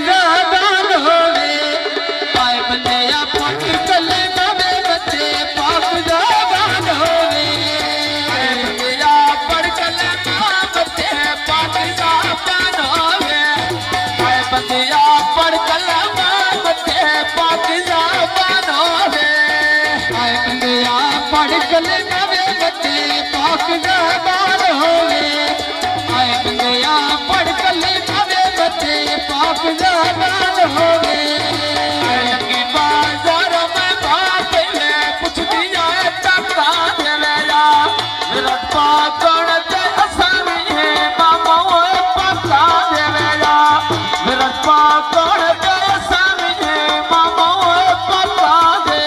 जादान होवे आए बंदिया पाक कले नवे बच्चे पाक जादान होवे आए बंदिया पढ़ कले बच्चे पाक जादान होवे आए बंदिया पढ़ कले बच्चे पाक जादान होवे आए बंदिया पढ़ कले नवे बच्चे पाक जादान होवे आए बंदिया पढ़ कले नवे बच्चे पाक जादान होवे लगी बाजार में बाप ले कुछ दिया टका देवेला रब्बा कण ते असामी है मामा ओए पका देवेला रब्बा कण ते असामी है मामा ओए पका दे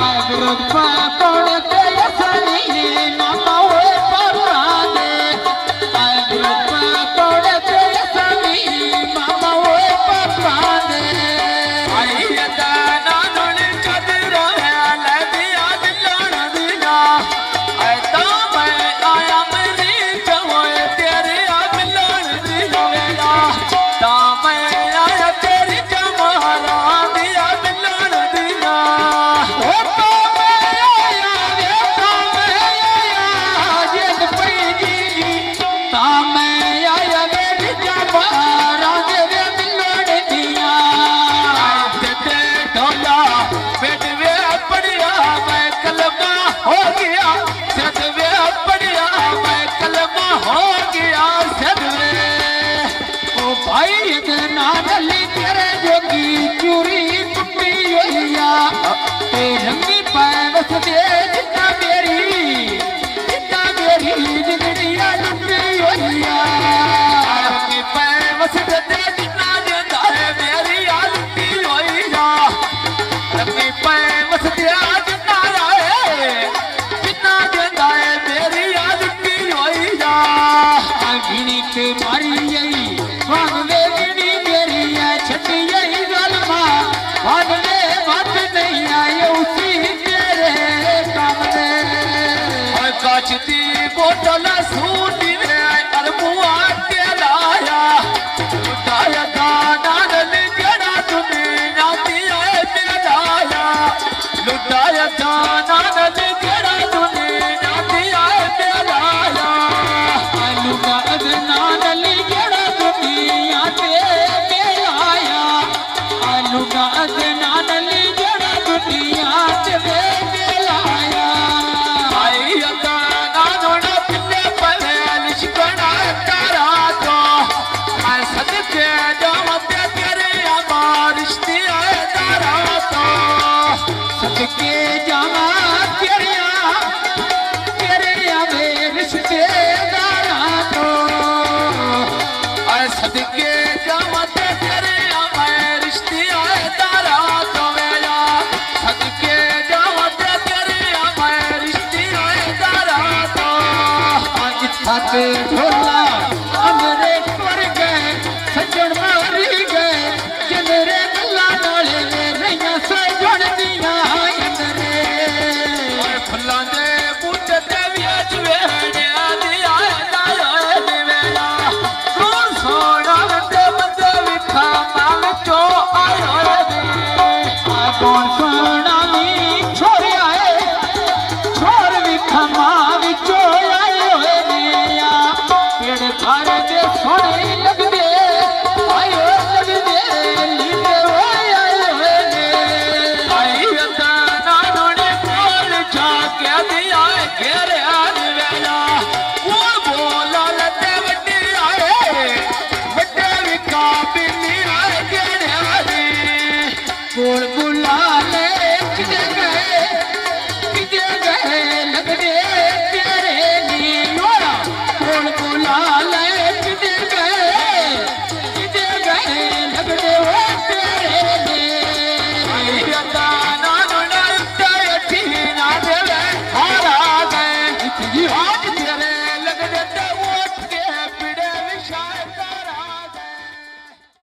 आए रब्बा कण ते असामी है मामा ओए पका दे आए रब्बा कण ते असामी मामा ओए पका दे आई दाना नुल कदर है लदिया दिलाना दिना आए ता मैं आया मेरी जवाए तेरे आ मिलन दिना वेला ता मैं आया तेरी जमाना दिया मिलन दिना ओ ता मैं आया वे ता मैं आया जिद पई जी ता मैं आया मेरी जमाना दे मिलन दिया ते ढोला बेटवे पड़िया मैं कलमा हो गया सदवे पड़िया मैं कलमा हो गया सदवे ओ भाई इतना नली तेरे जोगी चूरी टुटी होइया ते रंगी पैवस दे जितना मेरी जिंदड़िया टुटी होइया रंगी पैवस दे जितना देंदा है मेरी आ टुटी होइया रंगी पैवस दे जितना आए जितना देंदा है मेरी आ टुटी होइया गिनी के मारी आई भागवे गिनी मेरी है छठी यही गलमा भागवे मत नहीं आए उसी तेरे काम में काच दी बोतल सूटी में अर मुआ के लाया उठाया गाना नल जड़ा तुम्हें नाती आए मिलाया लुटाया गाना नल जड़ा तुम्हें नाती आए मिलाया लुटा अगना नल जड़ा दुनिया ते मिलाया लुटा अगना नल जड़ा दुनिया ते मिलाया आई अगना नोड़ा पिल्ले पले लिशकना तारा तो मैं सदके जावते तेरे अमार रिश्ते आए तारा तो सदके जावा तेरे आवे रिश्ते दारा तो आए सदके